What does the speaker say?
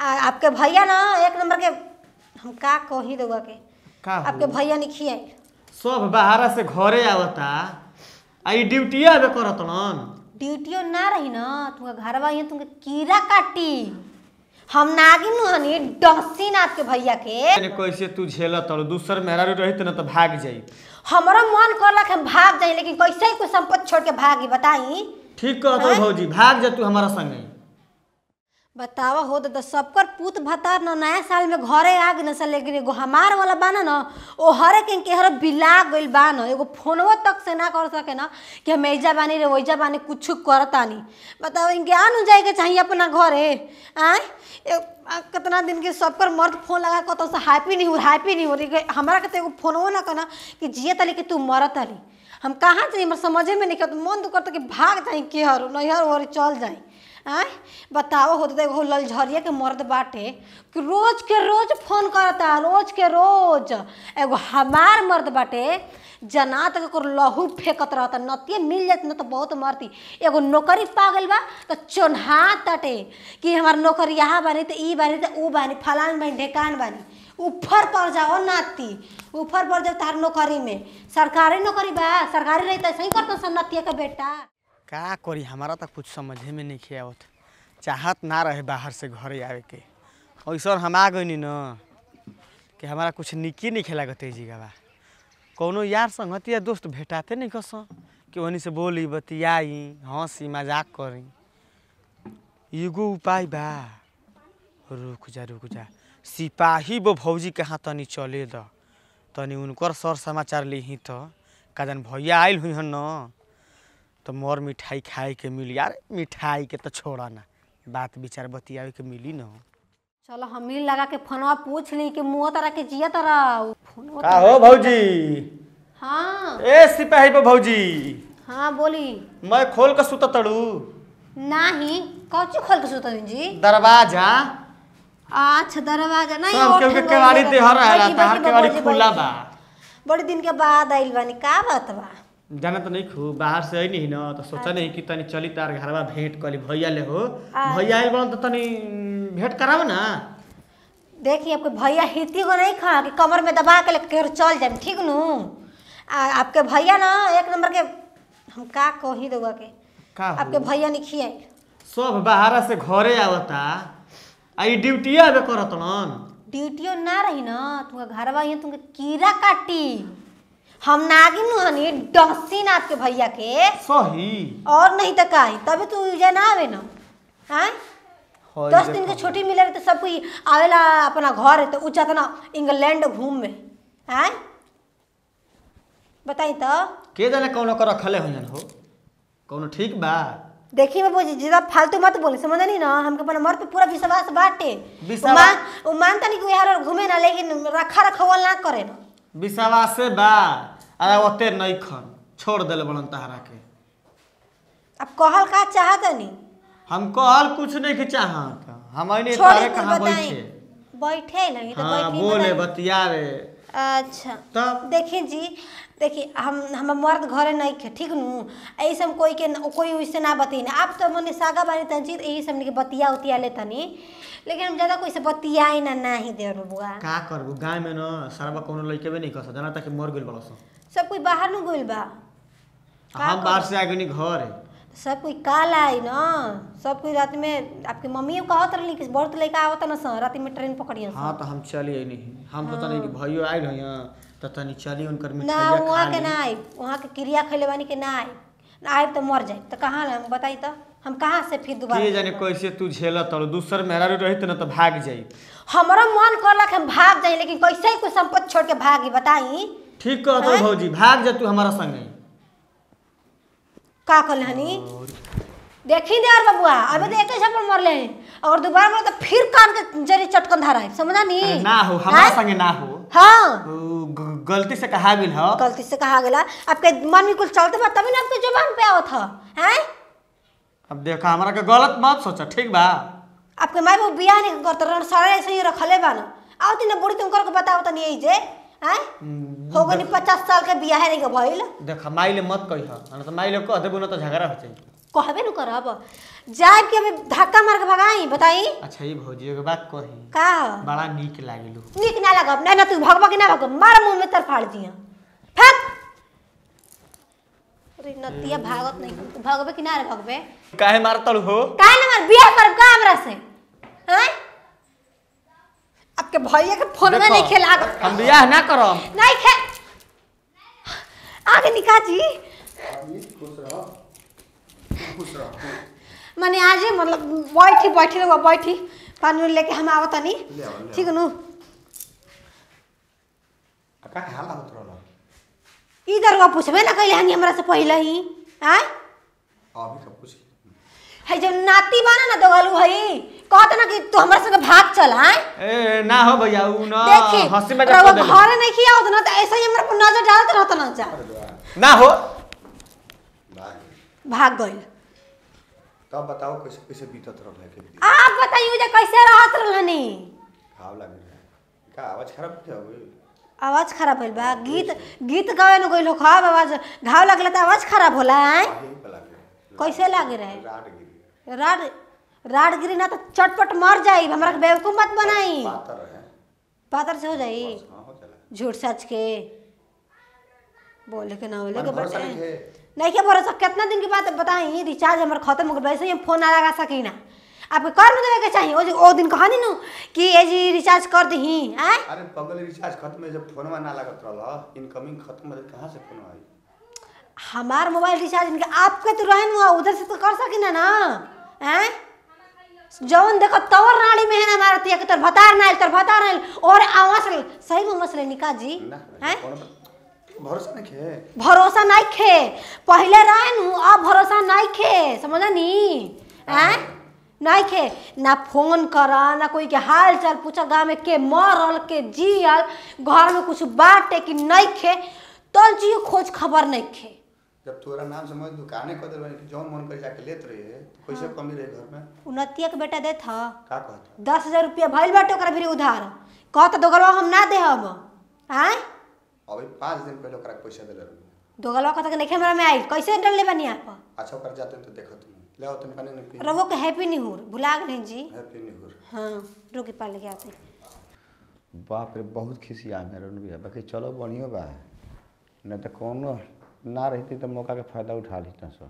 आपके भैया ना एक नंबर के हम का कही दोगा के का हो? आपके भैया नहीं खियाई सब बाहर से घरे आवता आई ड्यूटी आवे करतन। ड्यूटियो ना रही ना तुमका घरवा यहाँ तुमके कीड़ा काटी हम नागिन हनी डसी ना आपके भैया के कैसे तू झेलत तड़ दूसर मेहरारू रहित न तो भाग जाई। हमारा मन करला कि हम भाग जाए लेकिन कैसे ही कोई संपत्ति छोड़ के भागी बताई। ठीक कहत भौजी भाग जा तू हमारा संगे। बतावा हो तो सबकर पूत भतार न नया साल में घरे आ गए न लेकिन एगो हमार वाला बाना न ओ हरे के हर बिला गइल बा न एगो फोनवो तक से ना कर सके ना कि हम ऐजा बानी रे वैजा बानी कुछ करतानी। बताओ इनके आन हो जाएगा चाहिए अपना घरे आए कितना दिन के सबकर मर्द फोन लगा कत से हैप्पी नहीं हो रही हमारा के एगो फोनवो ना करना कि जिये तली कि तू मरत तली हम कहाँ चाहिए हमारे समझे में नहीं कर मन तो करता कि भाग जाए के हर नैहर और चल जाए। आय बताओ होते तो एगो ललझरिया के मर्द बाटे कि रोज के रोज फोन करता रोज के रोज एगो हमार मर्द बाटे जना तक लहू फेंकत रहता नतिये मिल जाती न तो बहुत मरती। एगो नौकरी पागल बा तो चोन्हा तटे कि हमार नौकरी यहाँ बानी तो ई बानी तो ऊ बानी फलान बानी ढेकान बानी ऊपर पर जाओ नाती ऊपर पर जाओ तार नौकरी में सरकारी नौकरी बा सरकारी रही तो ऐसे ही करता सब नतिया का बेटा। का करी हमारा तो कुछ समझे में नहीं आवत चाहत ना रहे बाहर से घरे आवे के ऐसा हम आ गई न कि हमारा कुछ निकी नहीं खेला गते जी बा कौनो यार संगतिया दोस्त भेटाते नहीं कस कि वहीं से बोली बतियाई हंसी मजाक करी एगो उपाय बा रुक जा सिपाही वो भौजी कहाँ तनी चले द तनी उनकर सर समाचार ली तो का जान भैया आयल हुई न तो मोर मिठाई खाए के मिली यार मिठाई के तो छोड़ा ना बात विचार बतियावे के मिली न। चलो हम मिल लगा के फोनवा पूछ ली कि मुँह तरह के जिया तरह फोनवा का हो भौजी। हाँ ए सिपाही पे भौजी हाँ बोली मैं खोल के सुत तड़ू नहीं कौची खोल के सुता जी दरवाजा अच्छा दरवाजा नहीं सब केहू के केवाड़ी दे हर आला तार केवाड़ी खुला बा बड़ी दिन के बाद आइल बानी का बात बा जाना तो नहीं खू बाहर से आई नहीं न तो सोचा नहीं कि तनी चली तार घरवा भेंट कली भैया ले हो भैया आइल बन तो तनी भेंट कराव ना। देखिए आपके भैया हिती को नहीं खा कि कमर में दबा के लेकर चल जाए ठीक नू आपके भैया ना एक नंबर के हम का कही दोगा के का आपके भैया नहीं खियाई सब बाहर से घरे आवता आई ड्यूटी आवे करतन। ड्यूटियो ना रही ना तुमका घरवा यहाँ तुमके कीड़ा काटी हम नागिन हनी डसी ना आपके भैया के सही और नहीं तो का तभी तू उजा ना आवे ना हैं 10 दिन के छुट्टी मिले तो सब कोई आवेला अपना घर तो ऊँचा तो ना इंग्लैंड घूम में हैं बताई तो के जाने कौन कर रखले हुई हो कौन ठीक बा। देखी बाबू जी ज्यादा फालतू मत बोले समझ नहीं ना हमके अपना मर्द पे पूरा विश्वास बाटे वो मानता नहीं कि यार घूमे ना लेकिन रखा रखवल ना करे ना विश्वास से बा अरे ओते नहीं खन छोड़ देले बड़न तहरा के। अब कहल का चाहत नहीं हम कहल कुछ नहीं के चाहत हम नहीं तारे कहां बैठे बैठे नहीं तो हाँ, बोले बतियावे। अच्छा तब देखिए जी देखिए हम मर्द घरे नहीं खे ठीक नू ऐसे हम कोई वैसे ना बती ना आप तो मने सागा बानी तंजीत यही सब के बतिया उतिया ले तनी लेकिन हम ज्यादा कोई से बतियाई ना नहीं दे बुआ का करबू गाय में न सारा कोनो लइके भी नहीं कस जाना तक मर गेल बड़स सब कोई बाहर न गइल बा हम बाहर से आ गनी घर सब कोई काल आई ना सब कोई रात में आपके मम्मी कहत रही कि बहुत लड़का आवत ना रात में ट्रेन पकड़िए। हाँ तो हम चली नहीं हम सोचा नहीं कि भैया आइल है तो तनी चली उनकर ना वहाँ के ना आई वहाँ के क्रिया खैले बानी के ना आई ना आए तो मर जाए तो कहाँ हम बताई तो हम कहाँ से फिर दोबारा के जाने कैसे तू झेलत तड़ दूसर मेहरारू रहित न तो भाग जाई। हमारा मन करला कि हम भाग जाए लेकिन कैसे ही कोई संपत्ति छोड़ के भागी बताई। ठीक कहत भौजी भाग जा तू हमारा संगे का कल हनी देखी दे यार बबुआ अबे तो एक झपड़ मर ले और दोबारा मर तो फिर कान के जरी चटकन धरा है समझा नहीं ना हो हमारा संगे ना हो। हाँ गलती से कहा गेल हो गलती से कहा गेला आपके मन में कुछ चलते बा तभी ना आपके जुबान पे आवत है। अब देखा हमारा के गलत मत सोचा ठीक बा आपके माई बाबू बियाह नहीं करते रन सारे ऐसे ही रखले बा ना आवती ना बुढ़ी तुम करके बताओ तनी यही जे हैं हो गनी 50 साल के बियाह नहीं के भइल। देखा माई ले मत कहिहा न तो माई ले कह देबो न तो झगड़ा हो जाई। कहबे न करब जाए कि अभी धक्का मार के भगाई बताई। अच्छा ये भौजी के बात कही का बड़ा नीक लागेलू। नीक ना लगब ना तू भगवा कि ना भगब मार मुंह में तर फाड़ दिया फेंक। अरे नतिया भागत नहीं तू भगबे कि ना रे भगबे काहे मारतल हो काहे ना मार बियाह करब का हमरा से हैं। आपके भैया के फोन में नहीं खेला हम बियाह ना करम नहीं खे आगे निका जी खुश रहो माने आज मतलब बैठी रहो बैठी पानी लेके हम आवत नहीं ठीक है नु का हाल होत रहल इधर वो पूछबे ना कइले हनी हमरा से पहले ही हैं। अभी सब कुछ है जब नाती बाना ना दोगलू हई कहत ना कि तू हमरा संग भाग चल हैं। ए ना हो भैया उ ना देखी हंसी में रवा घर नहीं किया होत ना तो ऐसे ही हमरा पर नजर डालत रहत ना जा ना हो भाग गइल। तब बताओ कैसे कैसे बीतत रहल है के आप बताइए जे कैसे रहत रहनी। घाव लागे रहे का आवाज खराब क्या हो गई आवाज खराब भइल बा गीत गावे न गइल हो खराब आवाज घाव लागले त आवाज खराब होला हैं। कैसे लागे रहे राड गिरी ना तो चटपट मर जाई हमरा के बेवकूफ मत बनाई पातर से हो जाई झूठ सच के बोले के ना बोले के बटे नहीं के भरोसा कितना दिन की बात बताई रिचार्ज हमर खत्म हो गइल वैसे ही हम फोन ना लगा सकी ना आपके कर न देवे के चाहिए ओ दिन कहानी नु कि ए जी रिचार्ज कर दही हैं। अरे पगल रिचार्ज खत्म है जब फोनवा ना लागत रहल इनकमिंग खत्म है कहां से फोन आई हमार मोबाइल रिचार्ज इनके आपके तो रहन हुआ उधर से तो कर सकी ना हैं। जवन देखो तवर रानी में है ना हमारा तिया के तर भतार ना और आवाज सही में मसले निका जी हैं। भरोसा नहीं खे भरोसा नहीं खे पहले रहन अब भरोसा नहीं खे समझा नी हैं। नहीं खे ना फोन करा ना कोई के हाल चाल पूछा गाँव में के मरल के जियल घर में कुछ बाटे कि नहीं खे तो जी खोज खबर नहीं खे। जब तोरा नाम से मैं दुकाने कर देबे कि जौन मन कर जाके लेत रहे तो कैसे कमी रहे घर में उन्नतिया के बेटा दे था का कहता 10,000 रुपया भइल बाटे ओकरा फिर उधार कहता दोगलवा हम ना दे हम हैं। अभी 5 दिन पहले ओकरा पैसा देले रहे दोगलवा कहता कि नहीं हमरा में आई कैसे डलले बनी आप अच्छा ओकर जाते तो देखत ले आओ तुम पानी नहीं पी रवो के हैप्पी न्यू ईयर भुला गए जी हैप्पी न्यू ईयर हां रोकी पाल के आते बाप रे बहुत खिसिया मेरे भी बाकी चलो बढ़िया बा नहीं तो कोनो ना रहती तो मौका के फायदा उठा ली सो